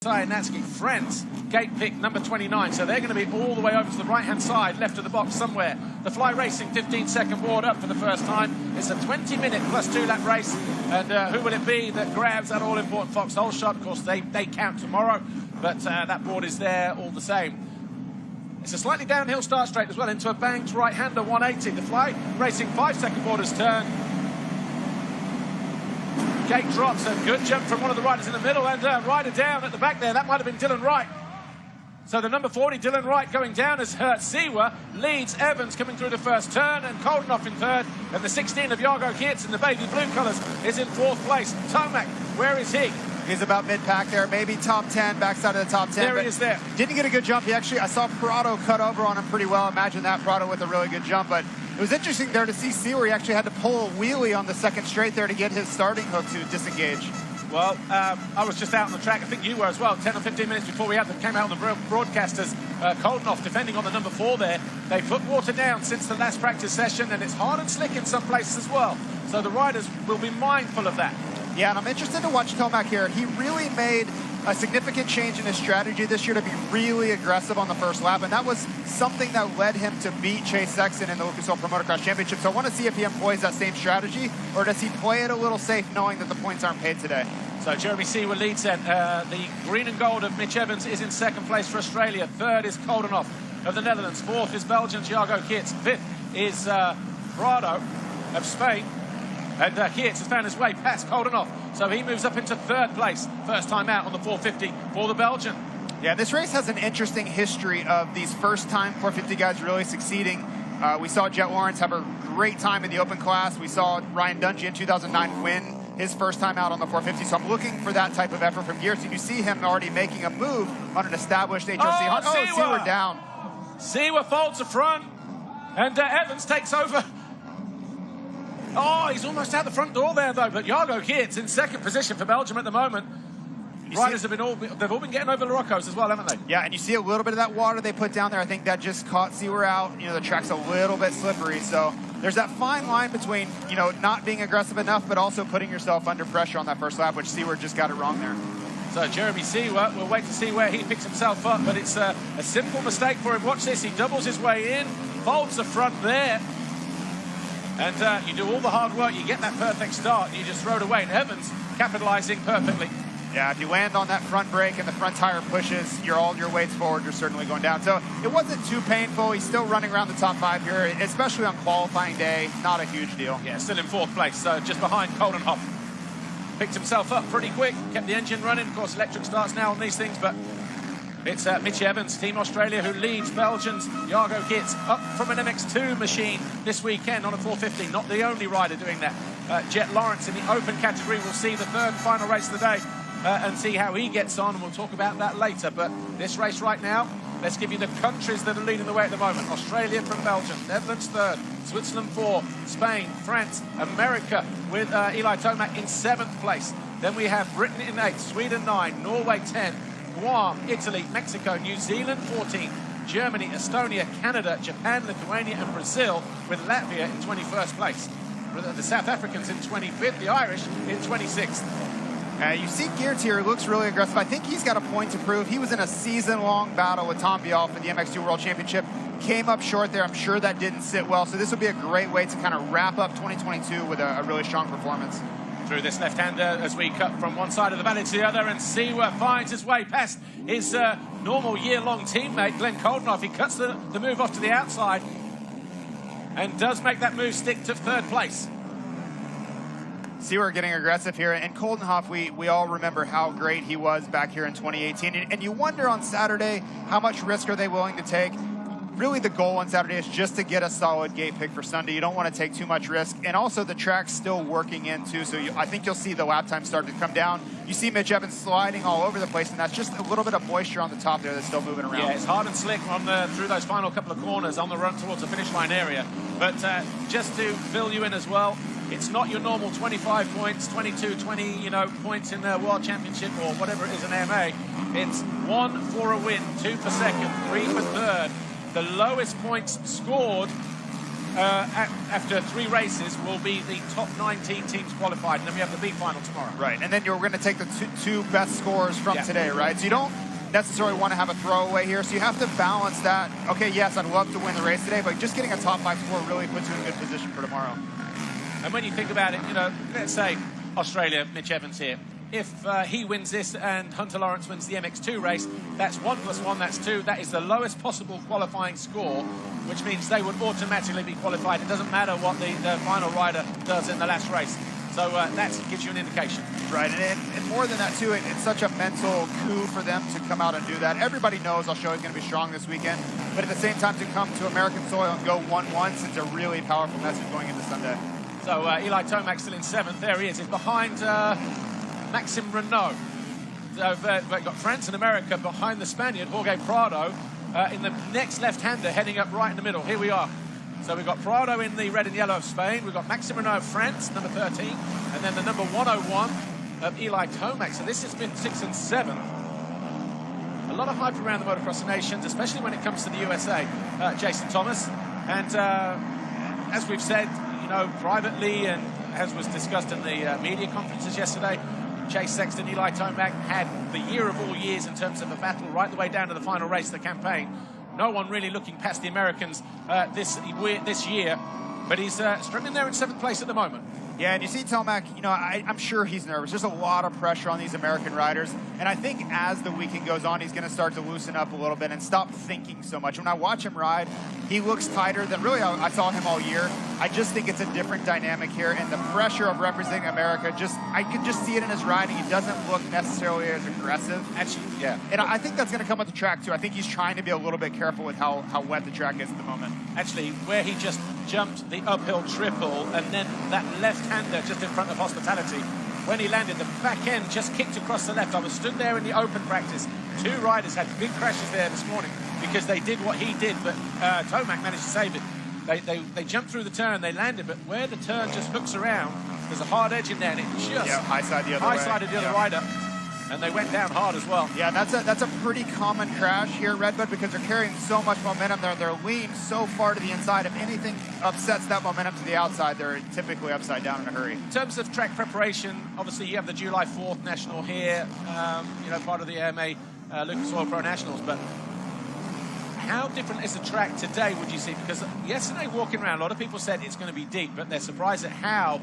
Natsuki friends gate pick number 29, so they're going to be all the way over to the right hand side, left of the box somewhere. The Fly Racing 15-second board up for the first time. It's a 20-minute plus 2-lap race, and who will it be that grabs that all-important foxhole shot? Of course they count tomorrow, but that board is there all the same. It's a slightly downhill start straight as well into a banked right-hander 180. The Fly Racing 5-second board has turned. Gate drops, a good jump from one of the riders in the middle, and rider down at the back there. That might have been Dylan Wright. So the number 40, Dylan Wright, going down as Siwa leads Evans coming through the first turn, and Koldenhoff in third, and the 16 of Jago Geerts in the baby blue colours is in fourth place. Tomac, where is he? He's about mid-pack there, maybe top 10, backside of the top 10. There he is there. Didn't get a good jump. I saw Prado cut over on him pretty well. Imagine that, Prado with a really good jump, but it was interesting there to see Siwa. He actually had to pull a wheelie on the second straight there to get his starting hook to disengage. Well, I was just out on the track. I think you were as well. 10 or 15 minutes before we came out on the broadcasters. Koldenhoff defending on the number 4 there. They put water down since the last practice session, and it's hard and slick in some places as well. So the riders will be mindful of that. Yeah, and I'm interested to watch Tomac here. He really made a significant change in his strategy this year to be really aggressive on the first lap, and that was something that led him to beat Chase Sexton in the Lucas Oil Pro Motocross Championship. So I want to see if he employs that same strategy, or does he play it a little safe knowing that the points aren't paid today? So Jeremy Siwa leads then. The green and gold of Mitch Evans is in second place for Australia. Third is Koldenhoff of the Netherlands. Fourth is Belgian Jago Geerts. Fifth is Prado of Spain. And Geerts has found his way past Koldenhoff, so he moves up into third place. First time out on the 450 for the Belgian. Yeah, this race has an interesting history of these first-time 450 guys really succeeding. We saw Jet Lawrence have a great time in the open class. We saw Ryan Dungey in 2009 win his first time out on the 450, so I'm looking for that type of effort from Geerts. And you see him already making a move on an established HRC. Siwa down. Siwa folds the front, and Evans takes over. Oh, he's almost out the front door there, though. But Jago Geerts in second position for Belgium at the moment. Riders have they've all been getting over the Roccos as well, haven't they? Yeah, and you see a little bit of that water they put down there. I think that just caught Siwa out. The track's a little bit slippery, so there's that fine line between, not being aggressive enough, but also putting yourself under pressure on that first lap, which Siwa just got it wrong there. So Jeremy Siwa, we'll wait to see where he picks himself up, but it's a simple mistake for him. Watch this, he doubles his way in, folds the front there. And you do all the hard work, you get that perfect start, and you just throw it away. And Evans capitalizing perfectly. Yeah, if you land on that front brake and the front tire pushes, all your weight's forward, you're certainly going down. So it wasn't too painful. He's still running around the top 5 here, especially on qualifying day. Not a huge deal. Yeah, still in fourth place, so just behind Koldenhoff. Picked himself up pretty quick, kept the engine running. Of course, electric starts now on these things, but it's Mitch Evans, Team Australia, who leads Belgians. Jago Geerts up from an MX2 machine this weekend on a 450. Not the only rider doing that. Jet Lawrence in the open category will see the third and final race of the day and see how he gets on, and we'll talk about that later. But this race right now, let's give you the countries that are leading the way at the moment. Australia from Belgium, Netherlands third, Switzerland 4, Spain, France, America with Eli Tomac in 7th place. Then we have Britain in 8th, Sweden 9, Norway 10, Guam, Italy, Mexico, New Zealand 14, Germany, Estonia, Canada, Japan, Lithuania and Brazil, with Latvia in 21st place. The South Africans in 25th, the Irish in 26th. You see Geerts here, looks really aggressive. I think he's got a point to prove. He was in a season-long battle with Tom Bial for the MX2 World Championship. Came up short there. I'm sure that didn't sit well. So this will be a great way to kind of wrap up 2022 with a really strong performance. Through this left-hander as we cut from one side of the valley to the other, and Siwa finds his way past his normal year-long teammate, Glenn Koldenhoff. He cuts the move off to the outside and does make that move stick to third place. Siwa getting aggressive here, and Koldenhoff, we all remember how great he was back here in 2018, and you wonder on Saturday, how much risk are they willing to take? Really, the goal on Saturday is just to get a solid gate pick for Sunday. You don't want to take too much risk. And also, the track's still working in, too. So I think you'll see the lap time start to come down. You see Mitch Evans sliding all over the place, and that's just a little bit of moisture on the top there that's still moving around. Yeah, it's hard and slick on through those final couple of corners on the run towards the finish line area. But just to fill you in as well, it's not your normal 25 points, 22, 20, points in the World Championship or whatever it is in AMA. It's 1 for a win, 2 for second, 3 for third. The lowest points scored after 3 races, will be the top 19 teams qualified, and then we have the B final tomorrow. Right, and then you're going to take the two best scores from today, right? So you don't necessarily want to have a throwaway here, so you have to balance that. Okay, yes, I'd love to win the race today, but just getting a top 5 score really puts you in a good position for tomorrow. And when you think about it, you know, let's say Australia, Mitch Evans here. If he wins this and Hunter Lawrence wins the MX2 race, that's 1 + 1, that's 2. That is the lowest possible qualifying score, which means they would automatically be qualified. It doesn't matter what the final rider does in the last race. So that gives you an indication. Right, and more than that too, it's such a mental coup for them to come out and do that. Everybody knows Australia is going to be strong this weekend, but at the same time to come to American soil and go 1-1 sends a really powerful message going into Sunday. So Eli Tomac still in 7th. There he is. He's behind Maxime Renault. So we've got France and America behind the Spaniard, Jorge Prado, in the next left-hander, heading up right in the middle. Here we are. So we've got Prado in the red and yellow of Spain. We've got Maxime Renault of France, number 13. And then the number 101 of Eli Tomac. So this has been 6th and 7th. A lot of hype around the motocross nations, especially when it comes to the USA. Jason Thomas. And as we've said, you know, privately, and as was discussed in the media conferences yesterday, Chase Sexton, Eli Tomac had the year of all years in terms of a battle right the way down to the final race of the campaign. No one really looking past the Americans this year, but he's struggling there in 7th place at the moment. Yeah, and you see Tomac, you know, I'm sure he's nervous. There's a lot of pressure on these American riders, and I think as the weekend goes on, he's going to start to loosen up a little bit and stop thinking so much. When I watch him ride, he looks tighter than really I saw him all year. I just think it's a different dynamic here, and the pressure of representing America, I could just see it in his riding. He doesn't look necessarily as aggressive. Actually, yeah. And I think that's going to come with the track, too. I think he's trying to be a little bit careful with how wet the track is at the moment. Actually, where he just jumped the uphill triple and then that left-hander just in front of Hospitality, when he landed, the back end just kicked across the left. I was stood there in the open practice. 2 riders had big crashes there this morning because they did what he did, but Tomac managed to save it. They jumped through the turn, they landed, but where the turn just hooks around, there's a hard edge in there, and it just high-side the other way. High-sided the other rider. And they went down hard as well. Yeah, that's a pretty common crash here at Redbud because they're carrying so much momentum. They're leaned so far to the inside. If anything upsets that momentum to the outside, they're typically upside down in a hurry. In terms of track preparation, obviously you have the July 4th National here, you know, part of the AMA Lucas Oil Pro Nationals, but how different is the track today, would you see? Because yesterday, walking around, a lot of people said it's going to be deep, but they're surprised at how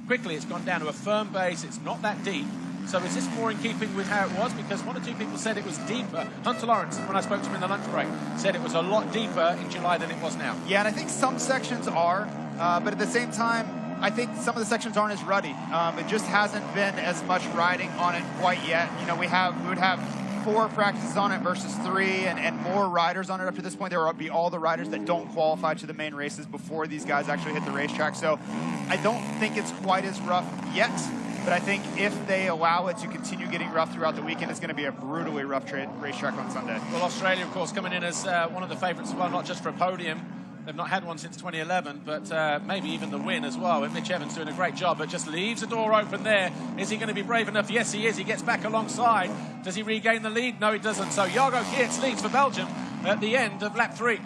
quickly it's gone down to a firm base. It's not that deep. So is this more in keeping with how it was? Because 1 or 2 people said it was deeper. Hunter Lawrence, when I spoke to him in the lunch break, said it was a lot deeper in July than it was now. Yeah, and I think some sections are, but at the same time, I think some of the sections aren't as ruddy. It just hasn't been as much riding on it quite yet. You know, we would have 4 practices on it versus 3, and more riders on it up to this point. There will be all the riders that don't qualify to the main races before these guys actually hit the racetrack. So I don't think it's quite as rough yet. But I think if they allow it to continue getting rough throughout the weekend, it's going to be a brutally rough racetrack on Sunday. Well, Australia, of course, coming in as one of the favourites as well, not just for a podium. They've not had one since 2011, but maybe even the win as well. And Mitch Evans doing a great job, but just leaves the door open there. Is he going to be brave enough? Yes, he is. He gets back alongside. Does he regain the lead? No, he doesn't. So Jago Geerts leads for Belgium at the end of lap 3.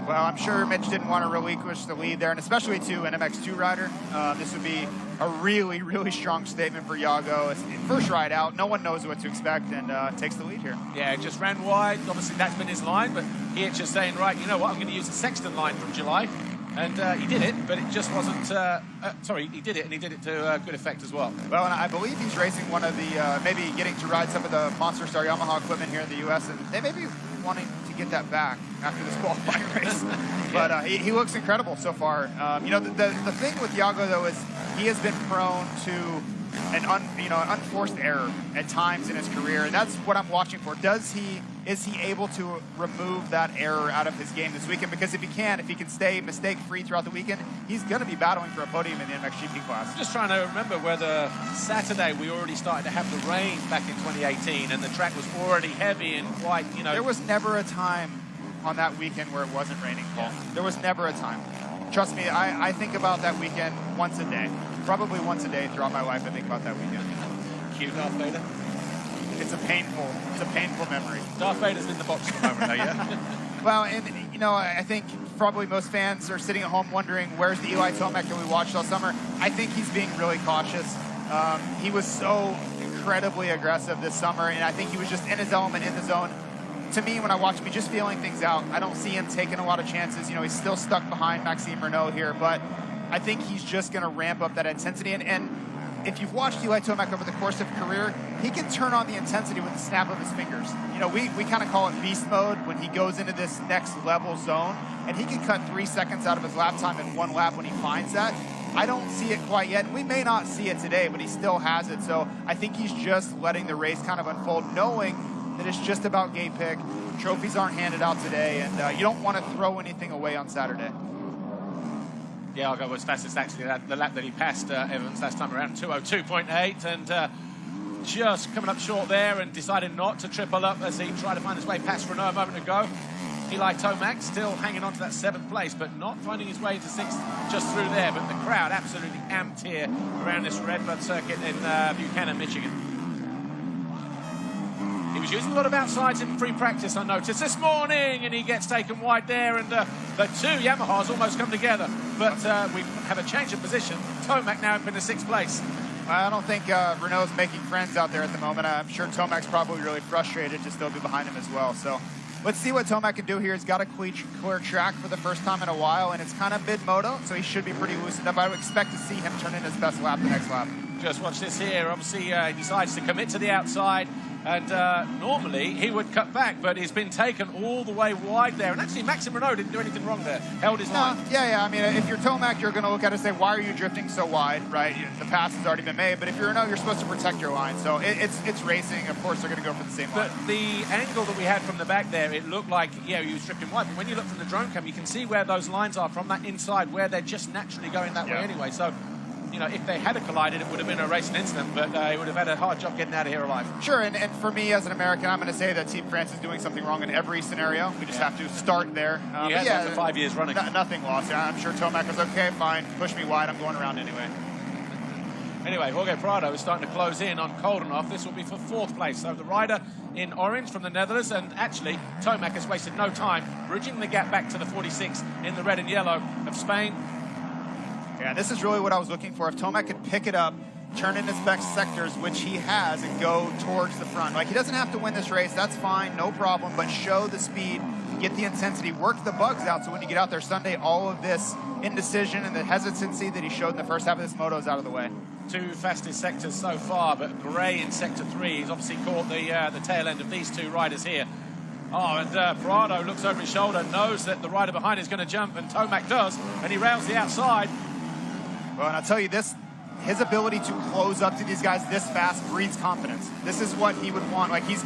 Well, I'm sure Mitch didn't want to relinquish the lead there, and especially to an MX2 rider. This would be a really, really strong statement for Jago. First ride out, no one knows what to expect, and takes the lead here. Yeah, just ran wide. Obviously, that's been his line, but Geerts just saying, right, you know what, I'm going to use the Sexton line from July. And he did it, but it just wasn't, sorry, he did it, and he did it to good effect as well. Well, and I believe he's racing one of the, maybe getting to ride some of the Monster Star Yamaha equipment here in the U.S., and they may be wanting to get that back after this qualifying race. But he looks incredible so far. You know, the thing with Jago, though, is he has been prone to an unforced error at times in his career, and that's what I'm watching for. Is he able to remove that error out of his game this weekend? Because if he can stay mistake-free throughout the weekend, he's going to be battling for a podium in the MXGP class. Just trying to remember whether Saturday we already started to have the rain back in 2018, and the track was already heavy and quite, you know. There was never a time on that weekend where it wasn't raining, Paul. Yeah. There was never a time. Trust me, I think about that weekend once a day. Probably once a day throughout my life, I think about that weekend. Cue Darth Vader. It's a painful memory. Darth Vader's in the box at the moment, though, yeah? Well, and, you know, I think probably most fans are sitting at home wondering, where's the Eli Tomac that we watched all summer? I think he's being really cautious. He was so incredibly aggressive this summer, and I think he was just in his element, in the zone. To me, when I watch him, he's just feeling things out. I don't see him taking a lot of chances. You know, he's still stuck behind Maxime Renault here, but I think he's just going to ramp up that intensity. And if you've watched Eli Tomac over the course of career, he can turn on the intensity with the snap of his fingers. You know, we kind of call it beast mode when he goes into this next level zone, and he can cut 3 seconds out of his lap time in one lap when he finds that. I don't see it quite yet. We may not see it today, but he still has it. So I think he's just letting the race kind of unfold, knowing that it's just about gate pick. Trophies aren't handed out today, and you don't want to throw anything away on Saturday. Yeah, Argo was fastest actually the lap that he passed Evans last time around, 2:02.8, and just coming up short there and decided not to triple up as he tried to find his way past Renault a moment ago. Eli Tomac still hanging on to that 7th place, but not finding his way to 6th just through there. But the crowd absolutely amped here around this Redbud circuit in Buchanan, Michigan. He was using a lot of outsides in free practice, I noticed, this morning, and he gets taken wide there, and the two Yamahas almost come together. But we have a change of position. Tomac now up in the 6th place. I don't think Renault's making friends out there at the moment. I'm sure Tomac's probably really frustrated to still be behind him as well. So let's see what Tomac can do here. He's got a clear track for the first time in a while, and it's kind of mid-moto, so he should be pretty loosened up. I would expect to see him turn in his best lap the next lap. Just watch this here. Obviously, he decides to commit to the outside. And normally he would cut back, but he's been taken all the way wide there. And actually, Maxime Renault didn't do anything wrong there. Held his line. Yeah. I mean, if you're Tomac, you're going to look at it and say, why are you drifting so wide, right? The pass has already been made. But if you're Renault, you're supposed to protect your line. So it's racing. Of course, they're going to go for the same line. But the angle that we had from the back there, it looked like, yeah, he was drifting wide. But when you look from the drone cam, you can see where those lines are from that inside, where they're just naturally going that way anyway. So, you know, if they had collided, it would have been a racing incident, but he would have had a hard job getting out of here alive. Sure, and for me as an American, I'm going to say that Team France is doing something wrong in every scenario. We just have to start there. For 5 years running. Nothing lost. Yeah, I'm sure Tomac was okay, fine, push me wide, I'm going around anyway. Anyway, Jorge Prado is starting to close in on Koldenhoff. This will be for 4th place. So the rider in orange from the Netherlands, and actually Tomac has wasted no time bridging the gap back to the 46 in the red and yellow of Spain. Yeah, this is really what I was looking for. If Tomac could pick it up, turn in his best sectors, which he has, and go towards the front. Like, he doesn't have to win this race, that's fine, no problem, but show the speed, get the intensity, work the bugs out, so when you get out there Sunday, all of this indecision and the hesitancy that he showed in the first half of this moto is out of the way. 2 fastest sectors so far, but Gray in sector 3. He's obviously caught the tail end of these 2 riders here. Oh, and Prado looks over his shoulder, knows that the rider behind is going to jump, and Tomac does, and he rails the outside. Well, and I'll tell you this, his ability to close up to these guys this fast breeds confidence. This is what he would want. Like, he's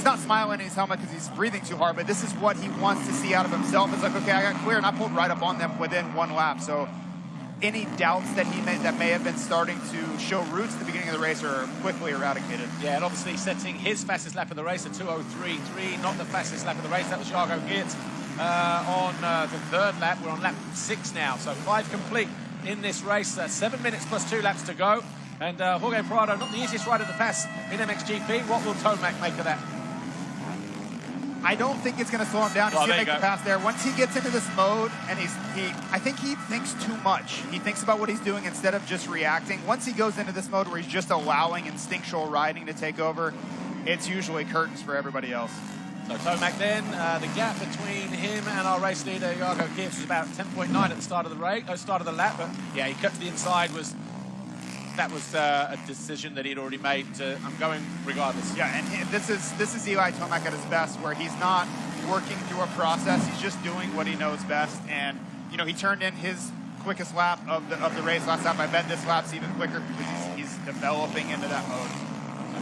not smiling in his helmet because he's breathing too hard, but this is what he wants to see out of himself. It's like, okay, I got clear, and I pulled right up on them within 1 lap. So any doubts that that may have been starting to show roots at the beginning of the race are quickly eradicated. Yeah, and obviously setting his fastest lap of the race at 2:03.3, not the fastest lap of the race. That was Jago Geerts on the 3rd lap. We're on lap 6 now, so 5 complete in this race. 7 minutes plus 2 laps to go. And Jorge Prado, not the easiest rider to pass in MXGP. What will Tomac make of that? I don't think it's going to slow him down. He's going to make the pass there. Once he gets into this mode, and I think he thinks too much. He thinks about what he's doing instead of just reacting. Once he goes into this mode where he's just allowing instinctual riding to take over, it's usually curtains for everybody else. So Tomac then, the gap between him and our race leader, Jago Geerts, was about 10.9 at the start of the lap. But yeah, he cut to the inside. That was a decision that he'd already made. I'm going regardless. Yeah, and this is Eli Tomac at his best, where he's not working through a process. He's just doing what he knows best. And you know, he turned in his quickest lap of the race last lap. I bet this lap's even quicker because he's developing into that mode.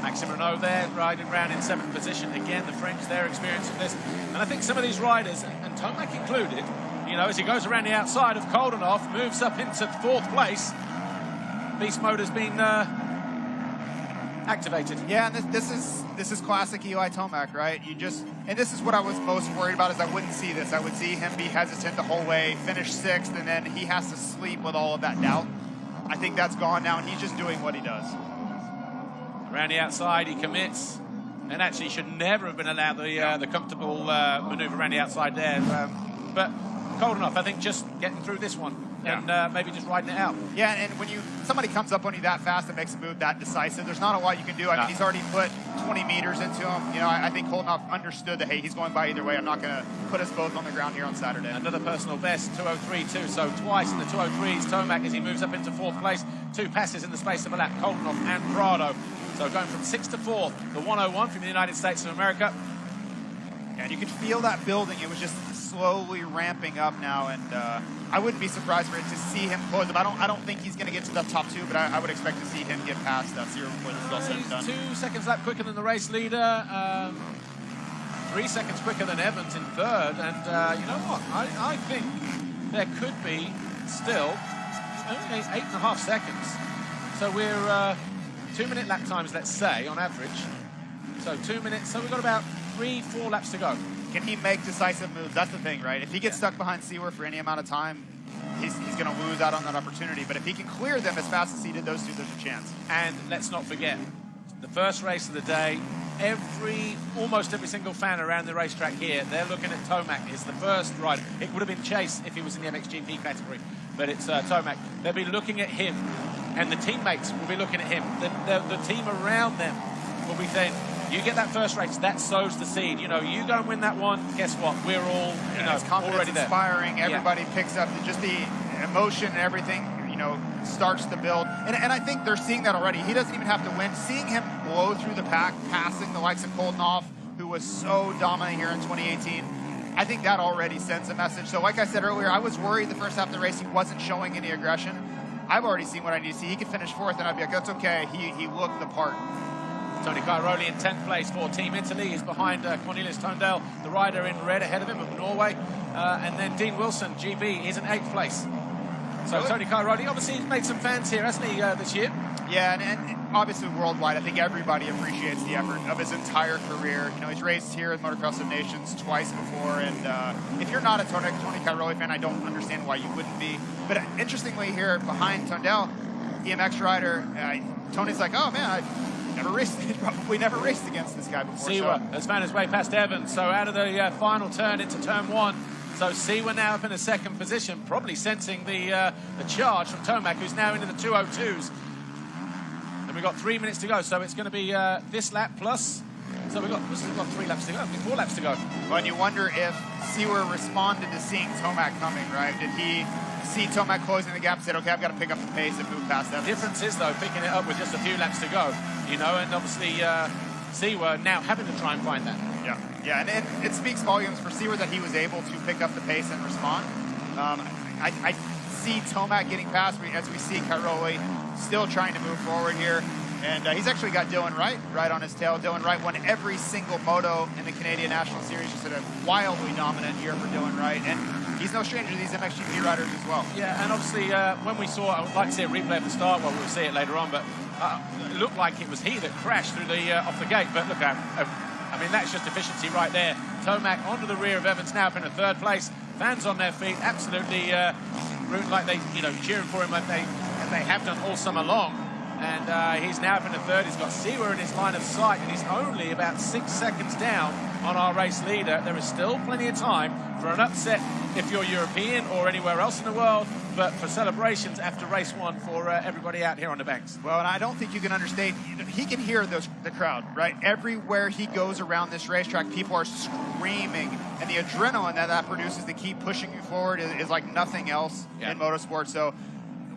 Maxime Renault there, riding around in 7th position. Again, the French, their experience of this. And I think some of these riders, and Tomac included, you know, as he goes around the outside of Koldenhoff, moves up into 4th place. Beast mode has been activated. Yeah, and this is classic Eli Tomac, right? And this is what I was most worried about, is I wouldn't see this. I would see him be hesitant the whole way, finish 6th, and then he has to sleep with all of that doubt. I think that's gone now, and he's just doing what he does. Around the outside, he commits, and actually should never have been allowed the comfortable maneuver around the outside there. But Koldenhoff, I think, just getting through this one and maybe just riding it out. Yeah, and when somebody comes up on you that fast and makes a move that decisive, there's not a lot you can do. I mean, he's already put 20 meters into him. You know, I think Koldenhoff understood that, hey, he's going by either way. I'm not going to put us both on the ground here on Saturday. Another personal best, 2:03.2. So twice in the 2:03s, Tomac as he moves up into 4th place. 2 passes in the space of a lap, Koldenhoff and Prado. So going from 6th to 4th, the 101 from the United States of America. And you could feel that building. It was just slowly ramping up now, and I wouldn't be surprised for it to see him close up. I don't think he's going to get to the top 2, but I would expect to see him get past Seawer before this is all said and done. 2 seconds lap quicker than the race leader, 3 seconds quicker than Evans in 3rd, and you know what? I think there could be still only 8.5 seconds. So we're 2-minute lap times, let's say, on average. So 2 minutes. So we've got about 3-4 laps to go. Can he make decisive moves? That's the thing, right? If he gets stuck behind Seawer for any amount of time, he's going to lose out on that opportunity. But if he can clear them as fast as he did those two, there's a chance. And let's not forget, the first race of the day, almost every single fan around the racetrack here, they're looking at Tomac as the first rider. It would have been Chase if he was in the MXGP category, but it's Tomac. They'll be looking at him, and the teammates will be looking at him. The team around them will be saying, you get that first race, that sows the seed. You know, you go and win that one, guess what? We're all, you know, it's confidence already there. Inspiring. Everybody picks up just the emotion and everything, you know, starts to build. And I think they're seeing that already. He doesn't even have to win. Seeing him blow through the pack, passing the likes of Koldenhoff, who was so dominant here in 2018, I think that already sends a message. So like I said earlier, I was worried the first half of the race he wasn't showing any aggression. I've already seen what I need to see. He could finish 4th, and I'd be like, that's okay. He looked the part. Tony Cairoli in 10th place for Team Italy. He's behind Cornelius Tondel, the rider in red ahead of him of Norway. And then Dean Wilson, GB, he's in 8th place. So Tony Cairoli, obviously he's made some fans here, hasn't he, this year? Yeah, and obviously worldwide, I think everybody appreciates the effort of his entire career. You know, he's raced here at Motocross of Nations twice before, and if you're not a Tony Cairoli fan, I don't understand why you wouldn't be. But interestingly here behind Tondel, EMX rider, Tony's like, oh man, probably never raced against this guy before. Seawer has found his way past Evans, so out of the final turn into turn 1. So Seawer now up in the 2nd position, probably sensing the charge from Tomac, who's now into the 2:02s. And we've got 3 minutes to go, so it's going to be this lap plus. So we've got 3 laps to go, 4 laps to go. Well, and you wonder if Seawer responded to seeing Tomac coming, right? Did he see Tomac closing the gap and said, okay, I've got to pick up the pace and move past that? Difference is, though, picking it up with just a few laps to go, you know, and obviously Seawer now having to try and find that. Yeah, and it speaks volumes for Seawer that he was able to pick up the pace and respond. I see Tomac getting past me as we see Cairoli still trying to move forward here. And he's actually got Dylan Wright right on his tail. Dylan Wright won every single moto in the Canadian National Series. Just a wildly dominant year for Dylan Wright. And he's no stranger to these MXGP riders as well. Yeah, and obviously when we saw, I would like to see a replay at the start, well, we'll see it later on, but it looked like it was he that crashed through the off the gate. But look, I mean, that's just efficiency right there. Tomac onto the rear of Evans now up in a 3rd place. Fans on their feet, absolutely rooting like they, you know, cheering for him like they have done all summer long. And he's now up in a 3rd. He's got Seawer in his line of sight, and he's only about 6 seconds down on our race leader. There is still plenty of time for an upset if you're European or anywhere else in the world, but for celebrations after race 1 for everybody out here on the banks. Well, and I don't think you can understate, he can hear the crowd, right? Everywhere he goes around this racetrack, people are screaming, and the adrenaline that produces to keep pushing you forward is like nothing else in motorsport. So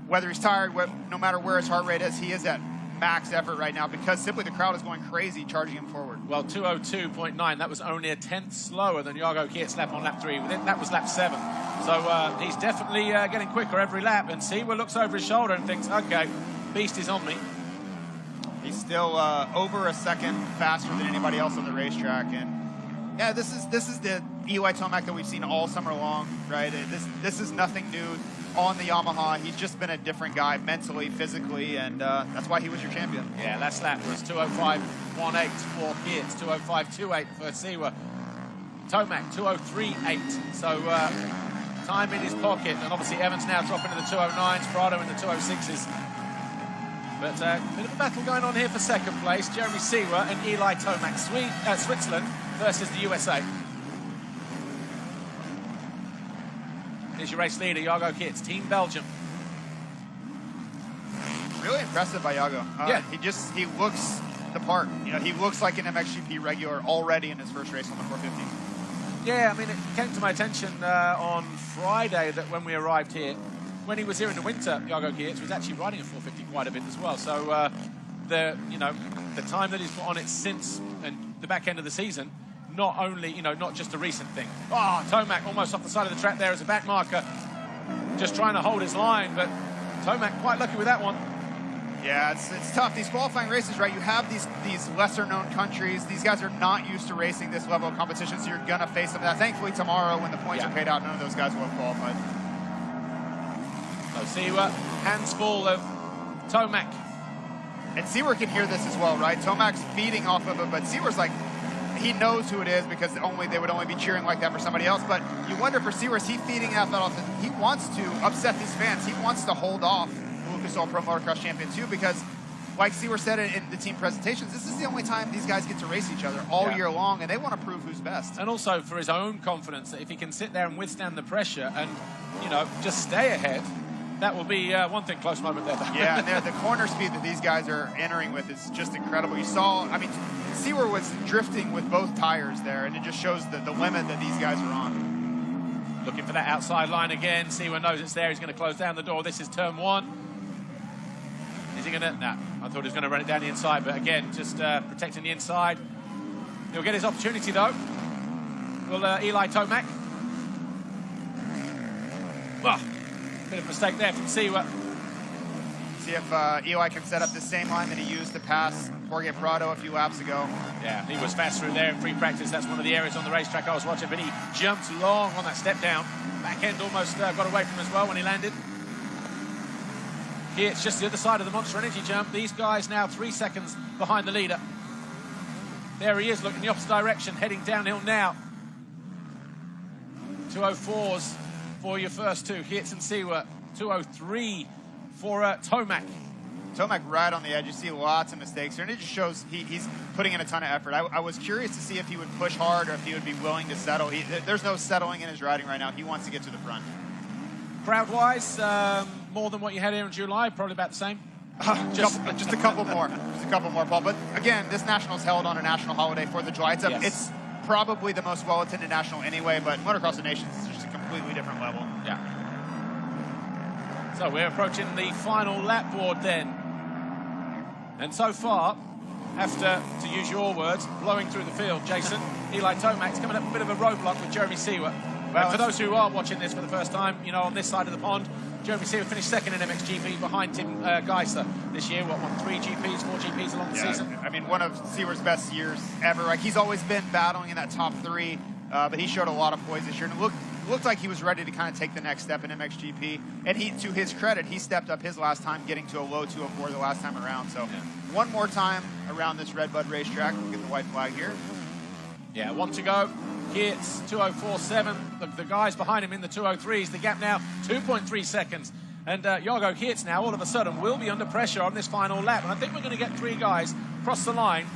whether he's tired, no matter where his heart rate is, he is at max effort right now because simply the crowd is going crazy charging him forward. Well, 2:02.9, that was only a 10th slower than Jago Kiet's lap on lap 3. That was lap 7. So he's definitely getting quicker every lap, and Seawer looks over his shoulder and thinks, okay, beast is on me. He's still over a second faster than anybody else on the racetrack, and yeah, this is the Eli Tomac that we've seen all summer long, right? This is nothing new on the Yamaha. He's just been a different guy mentally, physically, and that's why he was your champion. Yeah, last lap was 2:05.18 for Kietz, 2:05.28 for Seawer. Tomac, 2:03.8. So time in his pocket, and obviously Evans now dropping to the 2:09s, Prado in the 2:06s. But a bit of a battle going on here for 2nd place. Jeremy Seawer and Eli Tomac, Switzerland versus the USA. Here's your race leader, Jago Kids, Team Belgium. Really impressive by Jago. Yeah. He looks the part. You know, he looks like an MXGP regular already in his first race on the 450. Yeah, I mean, it came to my attention on Friday that when we arrived here, when he was here in the winter, Jago Kids was actually riding a 450 quite a bit as well. So the time that he's put on it since and the back end of the season, not only, not just a recent thing. Oh, Tomac almost off the side of the track there as a back marker, just trying to hold his line, but Tomac quite lucky with that one. Yeah, it's tough. These qualifying races, right? You have these lesser-known countries. These guys are not used to racing this level of competition, so you're going to face them. Thankfully, tomorrow, when the points are paid out, none of those guys will have qualified. So Siwa, hands full of Tomac. And Siwa can hear this as well, right? Tomac's feeding off of it, but Siwa's like, he knows who it is because they would only be cheering like that for somebody else. But you wonder for Siwa, is he feeding that off? He wants to upset these fans. He wants to hold off Lucas Oil Pro Motocross Champion too, because like Siwa said in the team presentations, this is the only time these guys get to race each other all year long, and they want to prove who's best. And also for his own confidence, that if he can sit there and withstand the pressure and, just stay ahead, that will be one thing, close moment there. Yeah, and the corner speed that these guys are entering with is just incredible. You saw, I mean, Siwa was drifting with both tires there, and it just shows the limit that these guys are on. Looking for that outside line again. Siwa knows it's there. He's going to close down the door. This is turn one. Is he going to? No, I thought he was going to run it down the inside, but again, just protecting the inside. He'll get his opportunity, though. Will Eli Tomac. Oh, bit of a mistake there from Siwa. See if Eli can set up the same line that he used to pass Jorge Prado a few laps ago. Yeah, he was fast through there in free practice. That's one of the areas on the racetrack I was watching, but he jumped long on that step down. Back end almost got away from him as well when he landed. Here it's just the other side of the Monster Energy jump. These guys now 3 seconds behind the leader. There he is, looking the opposite direction, heading downhill now. 204s for your first two, Geerts and Siwa. 203 for Tomac. Tomac right on the edge. You see lots of mistakes here, and it just shows he's putting in a ton of effort. I was curious to see if he would push hard or if he would be willing to settle. There's no settling in his riding right now. He wants to get to the front. Crowd-wise, more than what you had here in July, probably about the same. Just a couple more. Just a couple more, Paul. But again, this national is held on a national holiday, 4th of July. It's probably the most well-attended national anyway, but Motocross of Nations is just a completely different level. Yeah. So we're approaching the final lap board then. And so far, after, to use your words, blowing through the field, Jason, Eli Tomac's coming up a bit of a roadblock with Jeremy Siwa. Well, for those who are watching this for the first time, on this side of the pond, Jeremy Siwa finished second in MXGP behind Tim Geisler this year. What, 3 GPs, 4 GPs along the season? I mean, one of Siwa's best years ever. Like, he's always been battling in that top 3, but he showed a lot of poise this year. And it looked like he was ready to kind of take the next step in MXGP. And to his credit, he stepped up his last time, getting to a low 204 the last time around. So one more time around this Redbud racetrack. We'll get the white flag here. Yeah, 1 to go. Geerts, 204.7. The guys behind him in the 203s. The gap now, 2.3 seconds. And Jago Geerts now, all of a sudden, will be under pressure on this final lap. And I think we're going to get 3 guys across the line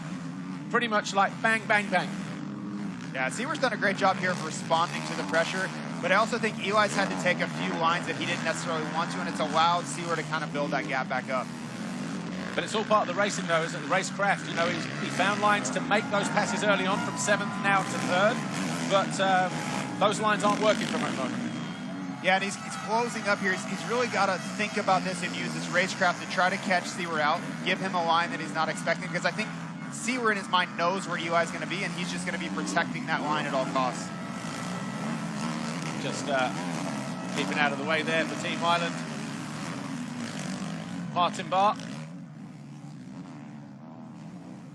pretty much like bang, bang, bang. Yeah, Siwa's done a great job here of responding to the pressure, but I also think Eli's had to take a few lines that he didn't necessarily want to, and it's allowed Siwa to kind of build that gap back up. But it's all part of the racing, though, isn't it? The racecraft. He found lines to make those passes early on from 7th now to 3rd, but those lines aren't working for him at the moment. Yeah, and he's closing up here. He's really got to think about this and use this racecraft to try to catch Siwa out, give him a line that he's not expecting, because I think Siwa in his mind knows where Eli's going to be, and he's just going to be protecting that line at all costs. Just keeping out of the way there for Team Ireland.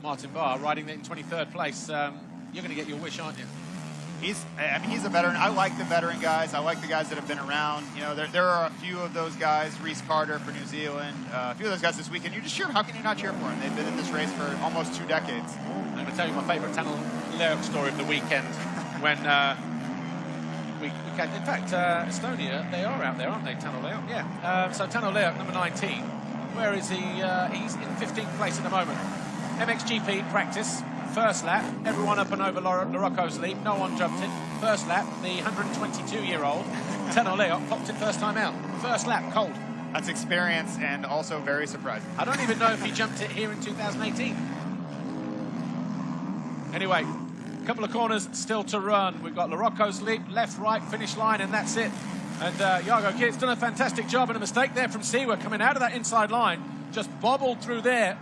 Martin Barr riding in 23rd place. You're going to get your wish, aren't you? He's a veteran. I like the veteran guys. I like the guys that have been around. There are a few of those guys. Reese Carter for New Zealand. A few of those guys this weekend. You just cheer. How can you not cheer for them? They've been in this race for almost 2 decades. I'm going to tell you my favourite Tanel Leuk story of the weekend. When in fact, Estonia, they are out there, aren't they, Tanel Leuk? Yeah. So Tanel Leuk, number 19. Where is he? He's in 15th place at the moment. MXGP practice, first lap, everyone up and over Larocco's leap, no one jumped it. First lap, the 122-year-old, Teno Leop, popped it first time out. First lap, cold. That's experience and also very surprising. I don't even know if he jumped it here in 2018. Anyway, a couple of corners still to run. We've got Larocco's leap, left, right, finish line, and that's it. And Jago Geert's done a fantastic job, and a mistake there from Seewer coming out of that inside line. Just bobbled through there.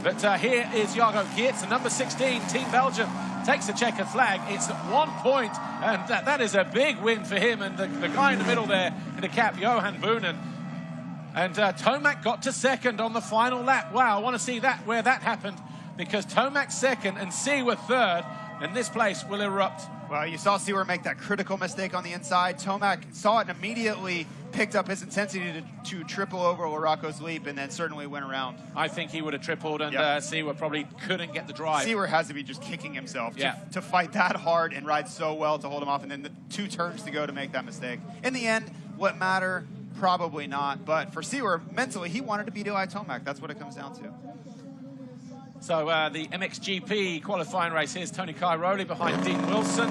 But here is Jago Geert's, the number 16, Team Belgium, takes the checkered flag. It's at 1 point, and that is a big win for him. And the guy in the middle there in the cap, Johan Boonen. And Tomac got to second on the final lap. Wow, I want to see that where that happened, because Tomac's second and Seewer third, and this place will erupt. Well, you saw Seewer make that critical mistake on the inside. Tomac saw it and immediately picked up his intensity to triple over Larocco's leap, and then certainly went around. I think he would have tripled, and Seewer probably couldn't get the drive. Seewer has to be just kicking himself to fight that hard and ride so well to hold him off, and then the 2 turns to go to make that mistake. In the end, what matter? Probably not. But for Seewer, mentally, he wanted to beat Eli Tomac. That's what it comes down to. So the MXGP qualifying race, here's Tony Cairoli behind Dean Wilson.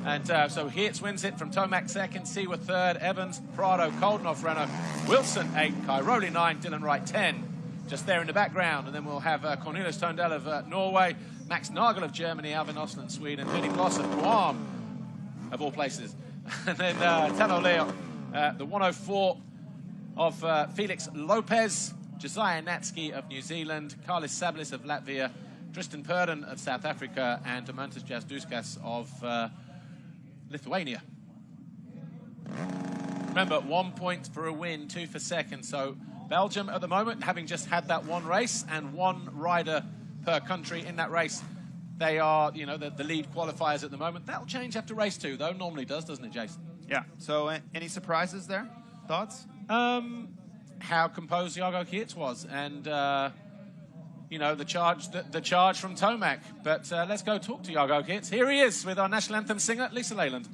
And so Geerts wins it from Tomac second, Seewer third, Evans, Prado, Koldenhoff, Renault, Wilson 8, Cairoli 9, Dylan Wright 10. Just there in the background. And then we'll have Cornelius Tondel of Norway, Max Nagel of Germany, Alvin Osland, Sweden, Vinny Bloss of Guam, of all places. And then Teno Leop, the 104 of Felix Lopez, Josiah Natsky of New Zealand, Carlis Sablis of Latvia, Tristan Purden of South Africa, and Domantas Jasduskas of Lithuania. Remember, 1 point for a win, 2 for second. So Belgium at the moment, having just had that one race and 1 rider per country in that race, they are, you know, the lead qualifiers at the moment. That'll change after race 2, though. Normally does, doesn't it, Jason? Yeah. So any surprises there? Thoughts? How composed Jago Geerts was, and you know, the charge from Tomac. But let's go talk to Jago Geerts. Here he is with our national anthem singer, Lisa Leyland.